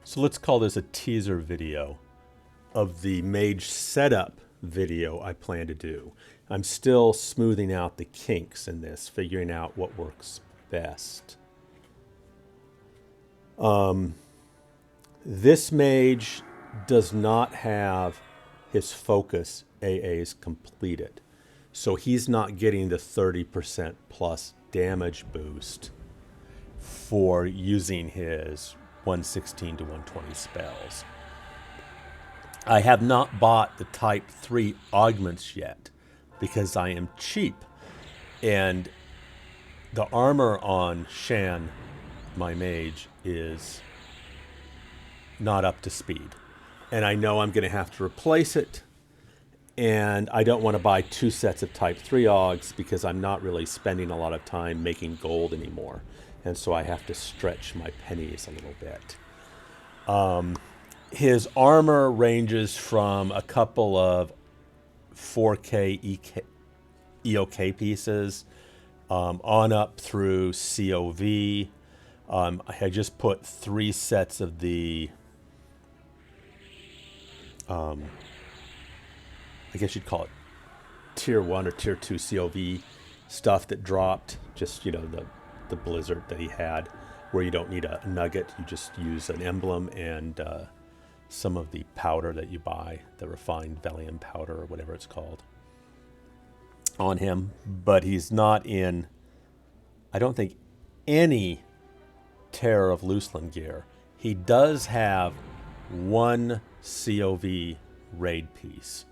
So let's call this a teaser video of the Mage setup video I plan to do. I'm still smoothing out the kinks in this, figuring out what works best. This Mage does not have his focus AAs completed. So he's not getting the 30% plus damage boost for using his 116 to 120 spells. I have not bought the type 3 augments yet because I am cheap. And the armor on Shan, my mage, is not up to speed. And I know I'm going to have to replace it. And I don't want to buy 2 sets of type 3 augs because I'm not really spending a lot of time making gold anymore. And so I have to stretch my pennies a little bit. His armor ranges from a couple of 4K EOK pieces on up through COV. I just put 3 sets of the, I guess you'd call it tier 1 or tier 2 COV stuff that dropped. Just, the blizzard that he had, where you don't need a nugget, you just use an emblem and some of the powder that you buy, the refined Valium powder or whatever it's called, on him. But he's not in, I don't think, any Terror of Loosland gear. He does have 1 COV raid piece.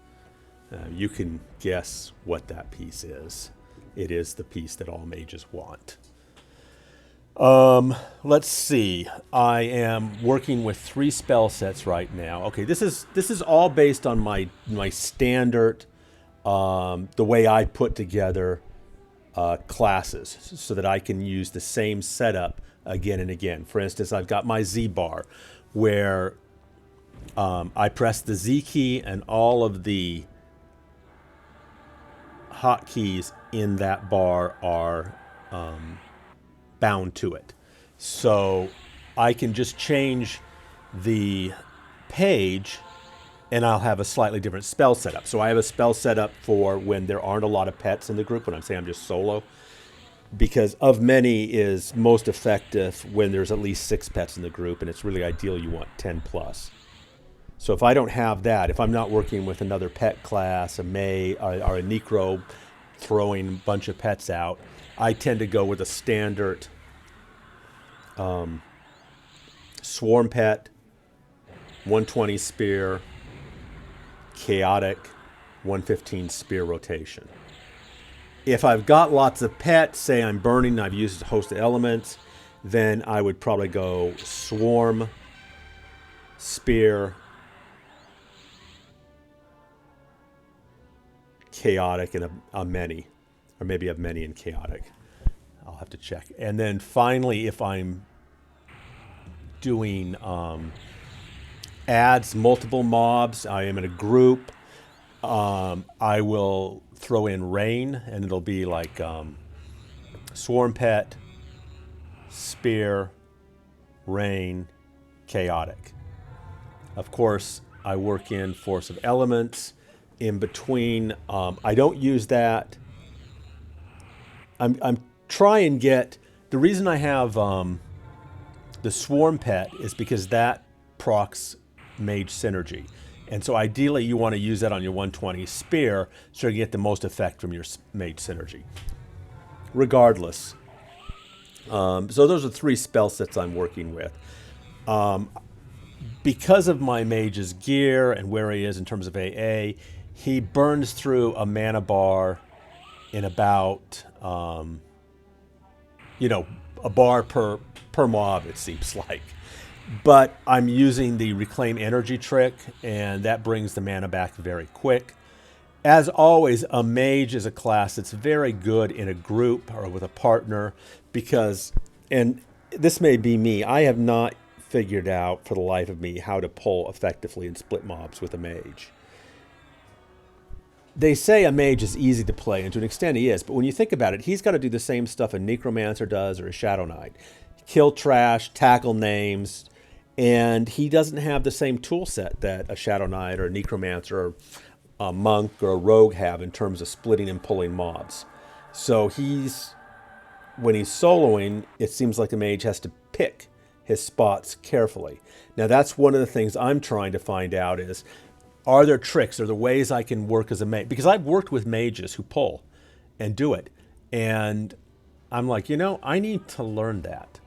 You can guess what that piece is. It is the piece that all mages want. Let's see. I am working with 3 spell sets right now. Okay, this is all based on my standard, the way I put together classes, so that I can use the same setup again and again. For instance, I've got my Z bar, where I press the Z key and all of the hotkeys in that bar are bound to it. So I can just change the page and I'll have a slightly different spell setup. So I have a spell setup for when there aren't a lot of pets in the group, when I'm saying I'm just solo, because of many is most effective when there's at least 6 pets in the group, and it's really ideal you want 10 plus. So if I don't have that, if I'm not working with another pet class, a Mage or a Necro throwing a bunch of pets out, I tend to go with a standard Swarm Pet, 120 Spear, Chaotic, 115 Spear rotation. If I've got lots of pets, say I'm burning, I've used a host of elements, then I would probably go Swarm, Spear, Chaotic, and a many. Or maybe a many and chaotic. I'll have to check. And then finally, if I'm doing adds multiple mobs, I am in a group, I will throw in rain, and it'll be like Swarm Pet, Spear, Rain, Chaotic. Of course, I work in Force of Elements. In between, I don't use that. I'm trying to get, the reason I have the Swarm Pet is because that procs Mage Synergy. And so ideally you want to use that on your 120 Spear so you get the most effect from your Mage Synergy. Regardless. So those are 3 spell sets I'm working with. Because of my Mage's gear and where he is in terms of AA, he burns through a mana bar in about, a bar per mob, it seems like. But I'm using the Reclaim Energy trick, and that brings the mana back very quick. As always, a mage is a class that's very good in a group or with a partner because, and this may be me, I have not figured out for the life of me how to pull effectively and split mobs with a mage. They say a mage is easy to play, and to an extent he is, but when you think about it, he's got to do the same stuff a necromancer does or a shadow knight. Kill trash, tackle names, And he doesn't have the same tool set that a Shadow Knight or a Necromancer or a Monk or a Rogue have in terms of splitting and pulling mobs. So when he's soloing, it seems like a mage has to pick his spots carefully. Now that's one of the things I'm trying to find out is, are there tricks, are there ways I can work as a mage? Because I've worked with mages who pull and do it. And I'm like, I need to learn that.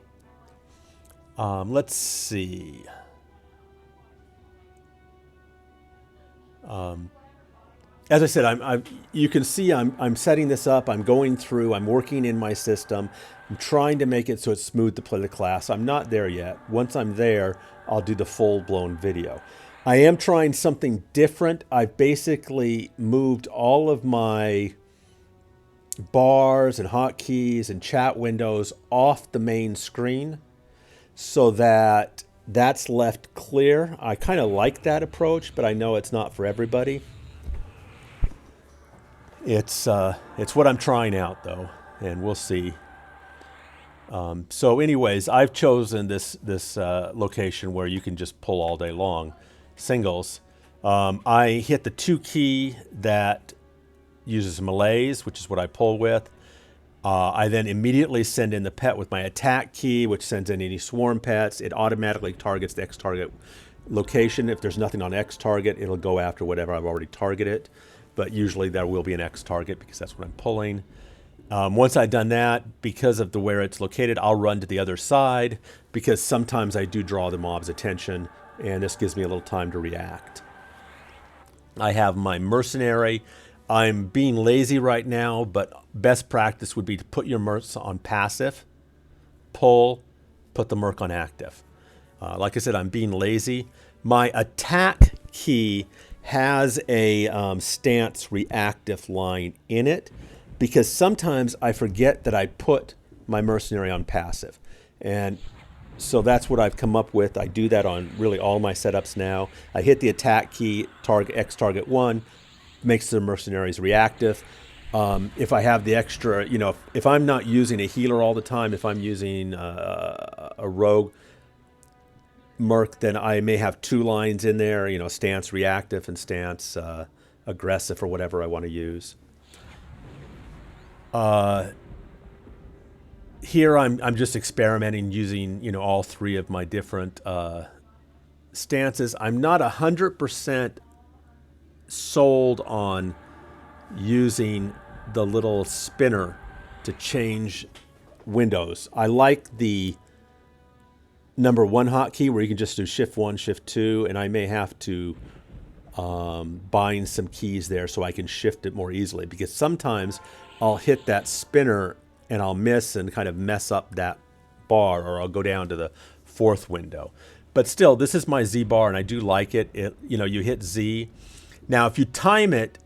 Let's see. As I said, you can see I'm setting this up. I'm going through. I'm working in my system. I'm trying to make it so it's smooth to play the class. I'm not there yet. Once I'm there, I'll do the full-blown video. I am trying something different. I've basically moved all of my bars and hotkeys and chat windows off the main screen so that that's left clear. I kind of like that approach, but I know it's not for everybody. It's what I'm trying out though, and we'll see. So anyways, I've chosen this location where you can just pull all day long, singles. I hit the 2 key that uses melees, which is what I pull with. I then immediately send in the pet with my attack key, which sends in any swarm pets. It automatically targets the X target location. If there's nothing on X target, it'll go after whatever I've already targeted. But usually there will be an X target because that's what I'm pulling. Once I've done that, because of where it's located, I'll run to the other side because sometimes I do draw the mob's attention, and this gives me a little time to react. I have my mercenary. I'm being lazy right now, but best practice would be to put your mercs on passive, pull, put the merc on active. Like I said, I'm being lazy. My attack key has a stance reactive line in it because sometimes I forget that I put my mercenary on passive. And so that's what I've come up with. I do that on really all my setups now. I hit the attack key, target X target 1, makes the mercenaries reactive. If I have the extra, if I'm not using a healer all the time, if I'm using a rogue merc, then I may have 2 lines in there, stance reactive and stance aggressive or whatever I want to use. Here I'm just experimenting using all 3 of my different stances. I'm not 100% sold on using the little spinner to change windows. I like the number 1 hotkey where you can just do shift 1, shift 2, and I may have to bind some keys there so I can shift it more easily, because sometimes I'll hit that spinner and I'll miss and kind of mess up that bar, or I'll go down to the 4th window. But still, this is my Z bar and I do like it. You hit Z. Now, if you time it,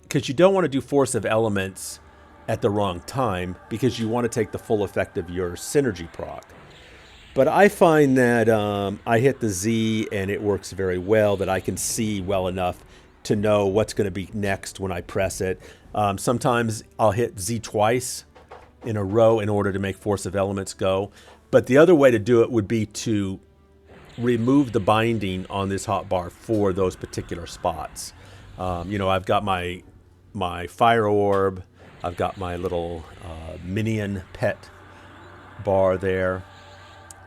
because you don't want to do force of elements at the wrong time, because you want to take the full effect of your synergy proc. But I find that I hit the Z and it works very well, that I can see well enough to know what's going to be next when I press it. Sometimes I'll hit Z twice in a row in order to make force of elements go. But the other way to do it would be to remove the binding on this hotbar for those particular spots. I've got my fire orb, I've got my little minion pet bar there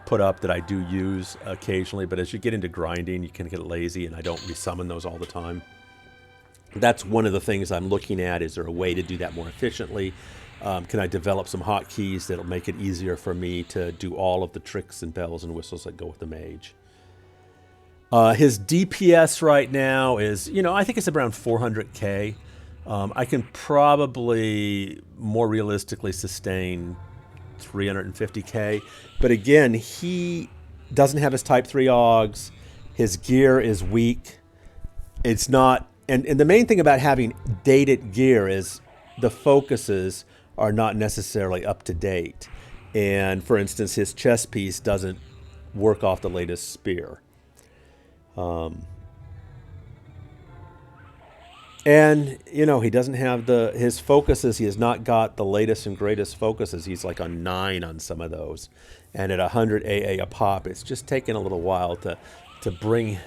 put up that I do use occasionally, but as you get into grinding, you can get lazy, and I don't resummon those all the time. That's one of the things I'm looking at. Is there a way to do that more efficiently? Can I develop some hotkeys that'll make it easier for me to do all of the tricks and bells and whistles that go with the mage? His DPS right now is, I think it's around 400k. I can probably more realistically sustain 350k. But again, he doesn't have his type 3 augs. His gear is weak. It's not, and the main thing about having dated gear is the focuses are not necessarily up to date. And for instance, his chest piece doesn't work off the latest spear. And, you know, he doesn't have his focuses. He has not got the latest and greatest focuses. He's like a 9 on some of those. And at 100 AA a pop, it's just taken a little while to bring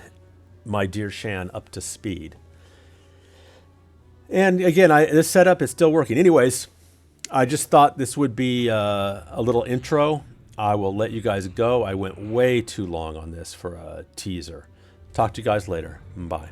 my dear Shan up to speed. And again, this setup is still working. Anyways, I just thought this would be a little intro. I will let you guys go. I went way too long on this for a teaser. Talk to you guys later. Bye.